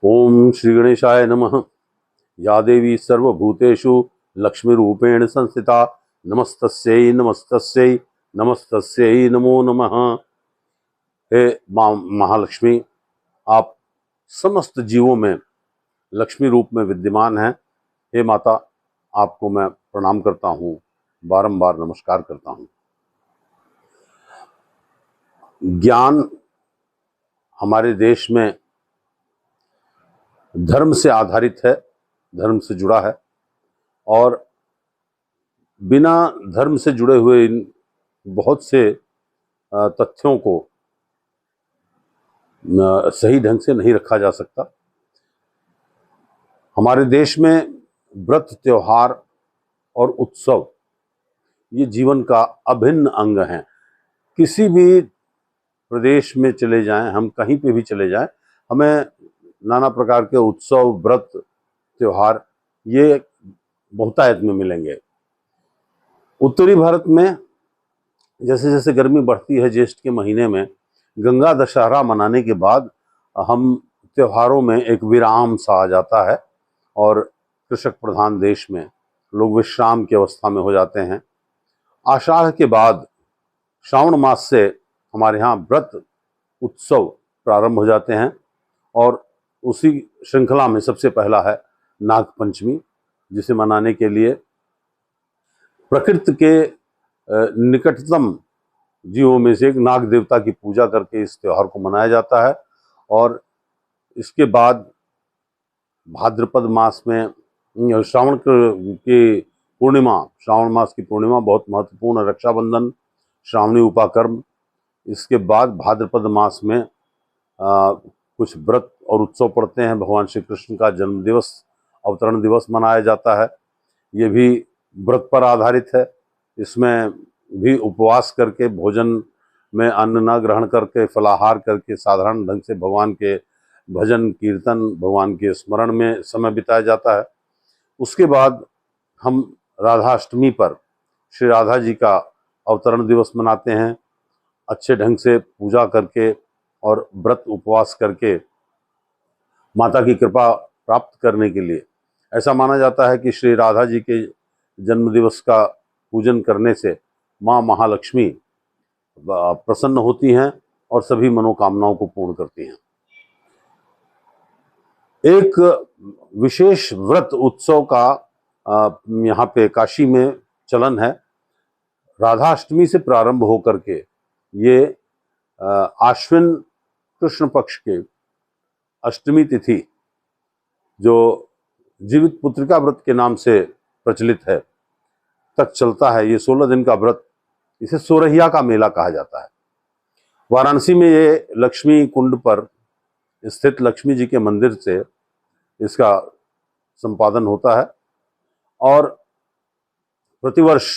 ओम श्री गणेशाय नमः। या देवी सर्वभूतेषु लक्ष्मीरूपेण संस्थिता नमस्तस्यै नमस्तस्यै नमस्तस्यै नमो नमः। हे माँ महालक्ष्मी, आप समस्त जीवों में लक्ष्मी रूप में विद्यमान हैं। हे माता, आपको मैं प्रणाम करता हूँ, बारंबार नमस्कार करता हूँ। ज्ञान हमारे देश में धर्म से आधारित है, धर्म से जुड़ा है, और बिना धर्म से जुड़े हुए इन बहुत से तथ्यों को सही ढंग से नहीं रखा जा सकता। हमारे देश में व्रत, त्योहार और उत्सव ये जीवन का अभिन्न अंग हैं। किसी भी प्रदेश में चले जाएं, हम कहीं पे भी चले जाएं, हमें नाना प्रकार के उत्सव, व्रत, त्योहार ये बहुतायत में मिलेंगे। उत्तरी भारत में जैसे जैसे गर्मी बढ़ती है, ज्येष्ठ के महीने में गंगा दशहरा मनाने के बाद हम त्योहारों में एक विराम सा आ जाता है और कृषक प्रधान देश में लोग विश्राम की अवस्था में हो जाते हैं। आषाढ़ के बाद श्रावण मास से हमारे यहाँ व्रत उत्सव प्रारंभ हो जाते हैं, और उसी श्रृंखला में सबसे पहला है नाग पंचमी, जिसे मनाने के लिए प्रकृति के निकटतम जीवों में से एक नाग देवता की पूजा करके इस त्योहार को मनाया जाता है। और इसके बाद भाद्रपद मास में श्रावण की पूर्णिमा, श्रावण मास की पूर्णिमा बहुत महत्वपूर्ण, रक्षाबंधन, श्रावणी उपाकर्म। इसके बाद भाद्रपद मास में कुछ व्रत और उत्सव पड़ते हैं। भगवान श्री कृष्ण का जन्म दिवस, अवतरण दिवस मनाया जाता है। ये भी व्रत पर आधारित है। इसमें भी उपवास करके, भोजन में अन्न न ग्रहण करके, फलाहार करके साधारण ढंग से भगवान के भजन कीर्तन, भगवान के स्मरण में समय बिताया जाता है। उसके बाद हम राधाष्टमी पर श्री राधा जी का अवतरण दिवस मनाते हैं। अच्छे ढंग से पूजा करके और व्रत उपवास करके माता की कृपा प्राप्त करने के लिए ऐसा माना जाता है कि श्री राधा जी के जन्म दिवस का पूजन करने से माँ महालक्ष्मी प्रसन्न होती हैं और सभी मनोकामनाओं को पूर्ण करती हैं। एक विशेष व्रत उत्सव का यहाँ पे काशी में चलन है। राधाष्टमी से प्रारंभ होकर के ये आश्विन कृष्ण पक्ष के अष्टमी तिथि, जो जीवित पुत्रिका व्रत के नाम से प्रचलित है, तक चलता है। ये 16 दिन का व्रत, इसे सोरहिया का मेला कहा जाता है। वाराणसी में ये लक्ष्मी कुंड पर स्थित लक्ष्मी जी के मंदिर से इसका संपादन होता है, और प्रतिवर्ष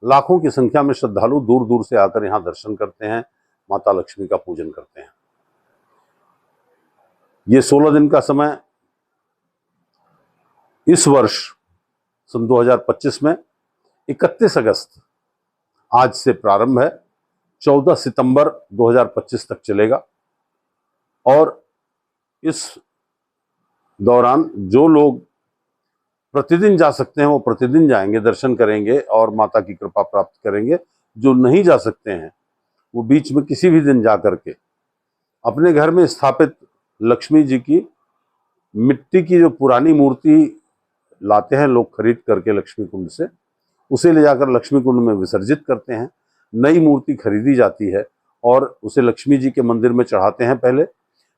लाखों की संख्या में श्रद्धालु दूर दूर से आकर यहाँ दर्शन करते हैं, माता लक्ष्मी का पूजन करते हैं। ये 16 दिन का समय इस वर्ष सन 2025 में 31 अगस्त आज से प्रारंभ है, 14 सितंबर 2025 तक चलेगा। और इस दौरान जो लोग प्रतिदिन जा सकते हैं वो प्रतिदिन जाएंगे, दर्शन करेंगे और माता की कृपा प्राप्त करेंगे। जो नहीं जा सकते हैं वो बीच में किसी भी दिन जा करके अपने घर में स्थापित लक्ष्मी जी की मिट्टी की जो पुरानी मूर्ति लाते हैं लोग खरीद करके लक्ष्मी कुंड से, उसे ले जाकर लक्ष्मी कुंड में विसर्जित करते हैं। नई मूर्ति खरीदी जाती है और उसे लक्ष्मी जी के मंदिर में चढ़ाते हैं पहले।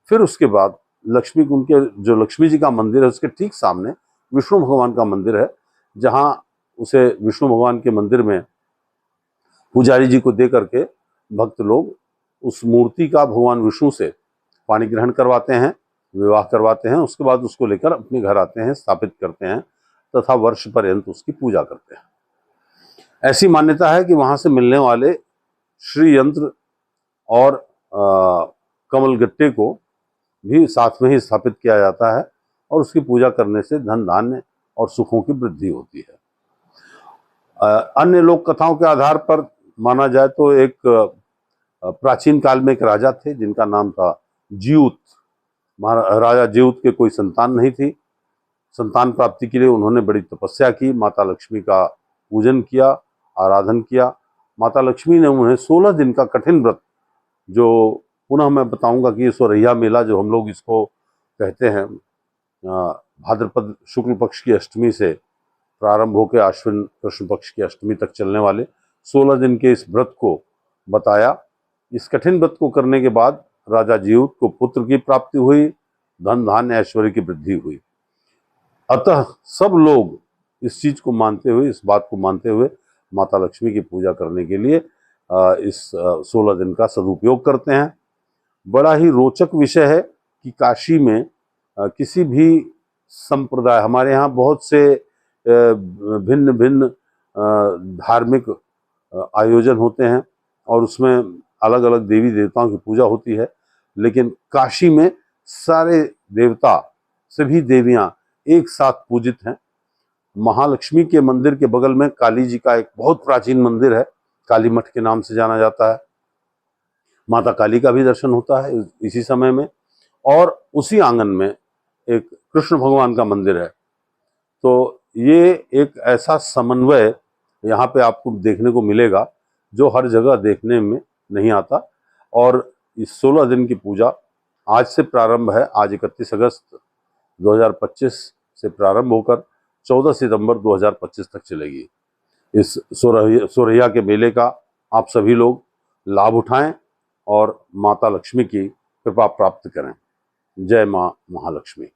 फिर उसके बाद लक्ष्मी कुंड के जो लक्ष्मी जी का मंदिर है उसके ठीक सामने विष्णु भगवान का मंदिर है, जहां उसे विष्णु भगवान के मंदिर में पुजारी जी को दे करके भक्त लोग उस मूर्ति का भगवान विष्णु से पाणी ग्रहण करवाते हैं, विवाह करवाते हैं। उसके बाद उसको लेकर अपने घर आते हैं, स्थापित करते हैं तथा वर्ष पर्यंत उसकी पूजा करते हैं। ऐसी मान्यता है कि वहां से मिलने वाले श्री यंत्र और कमल गट्टे को भी साथ में ही स्थापित किया जाता है, और उसकी पूजा करने से धन धान्य और सुखों की वृद्धि होती है। अन्य लोक कथाओं के आधार पर माना जाए तो एक प्राचीन काल में एक राजा थे जिनका नाम था ज्यूत। राजा जीउत के कोई संतान नहीं थी। संतान प्राप्ति के लिए उन्होंने बड़ी तपस्या की, माता लक्ष्मी का पूजन किया, आराधन किया। माता लक्ष्मी ने उन्हें 16 दिन का कठिन व्रत, जो पुनः मैं बताऊंगा कि ये सोरैया मेला जो हम लोग इसको कहते हैं, भाद्रपद शुक्ल पक्ष की अष्टमी से प्रारंभ होकर आश्विन कृष्ण पक्ष की अष्टमी तक चलने वाले 16 दिन के इस व्रत को बताया। इस कठिन व्रत को करने के बाद राजा जीउत को पुत्र की प्राप्ति हुई, धन धान्य ऐश्वर्य की वृद्धि हुई। अतः सब लोग इस चीज को मानते हुए, इस बात को मानते हुए माता लक्ष्मी की पूजा करने के लिए इस 16 दिन का सदुपयोग करते हैं। बड़ा ही रोचक विषय है कि काशी में किसी भी संप्रदाय, हमारे यहाँ बहुत से भिन्न भिन्न धार्मिक आयोजन होते हैं और उसमें अलग अलग देवी देवताओं की पूजा होती है, लेकिन काशी में सारे देवता, सभी देवियां एक साथ पूजित हैं। महालक्ष्मी के मंदिर के बगल में काली जी का एक बहुत प्राचीन मंदिर है, काली मठ के नाम से जाना जाता है। माता काली का भी दर्शन होता है इसी समय में, और उसी आंगन में एक कृष्ण भगवान का मंदिर है। तो ये एक ऐसा समन्वय यहाँ पे आपको देखने को मिलेगा जो हर जगह देखने में नहीं आता। और इस 16 दिन की पूजा आज से प्रारंभ है, आज 31 अगस्त 2025 से प्रारंभ होकर 14 सितंबर 2025 तक चलेगी। इस सोरैया के मेले का आप सभी लोग लाभ उठाएं और माता लक्ष्मी की कृपा प्राप्त करें। जय मां महालक्ष्मी।